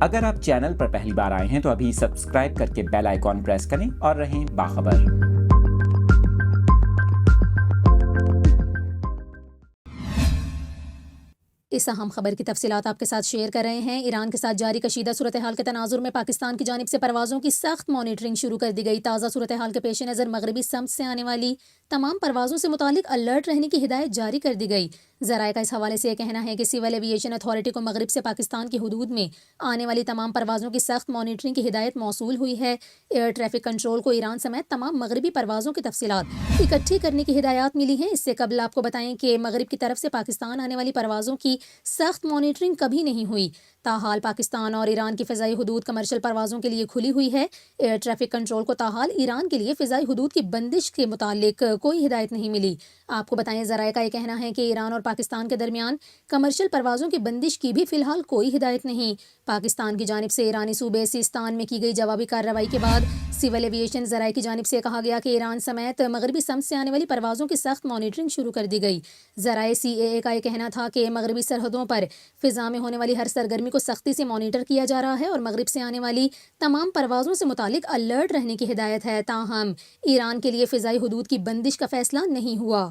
اگر آپ چینل پر پہلی بار آئے ہیں تو ابھی سبسکرائب کر کے بیل آئیکن پریس کریں اور رہیں باخبر۔ اس اہم خبر کی تفصیلات آپ کے ساتھ شیئر کر رہے ہیں۔ ایران کے ساتھ جاری کشیدہ صورتحال کے تناظر میں پاکستان کی جانب سے پروازوں کی سخت مانیٹرنگ شروع کر دی گئی۔ تازہ صورتحال کے پیش نظر مغربی سمت سے آنے والی تمام پروازوں سے متعلق الرٹ رہنے کی ہدایت جاری کر دی گئی۔ ذرائع کا اس حوالے سے یہ کہنا ہے کہ سول ایویشن اتھارٹی کو مغرب سے پاکستان کی حدود میں آنے والی تمام پروازوں کی سخت مانیٹرنگ کی ہدایت موصول ہوئی ہے۔ ایئر ٹریفک کنٹرول کو ایران سمیت تمام مغربی پروازوں کی تفصیلات اکٹھی کرنے کی ہدایات ملی ہیں۔ اس سے قبل آپ کو بتائیں کہ مغرب کی طرف سے پاکستان آنے والی پروازوں کی سخت مانیٹرنگ کبھی نہیں ہوئی۔ تاحال پاکستان اور ایران کی فضائی حدود کمرشل پروازوں کے لیے کھلی ہوئی ہے۔ ایئر ٹریفک کنٹرول کو تاحال ایران کے لیے فضائی حدود کی بندش کے متعلق کوئی ہدایت نہیں ملی۔ آپ کو بتائیں ذرائع کا یہ کہنا ہے کہ ایران اور پاکستان کے درمیان کمرشل پروازوں کی بندش کی بھی فی الحال کوئی ہدایت نہیں۔ پاکستان کی جانب سے ایرانی صوبے سیستان میں کی گئی جوابی کارروائی کے بعد سول ایویشن ذرائع کی جانب سے کہا گیا کہ ایران سمیت مغربی سمت سے آنے والی پروازوں کی سخت مانیٹرنگ شروع کر دی گئی۔ ذرائع CAA کا یہ کہنا تھا کہ مغربی سرحدوں پر فضا میں ہونے والی ہر سرگرمی کو سختی سے مانیٹر کیا جا رہا ہے اور مغرب سے آنے والی تمام پروازوں سے متعلق الرٹ رہنے کی ہدایت ہے۔ تاہم ایران کے لیے فضائی حدود کی بندش کا فیصلہ نہیں ہوا۔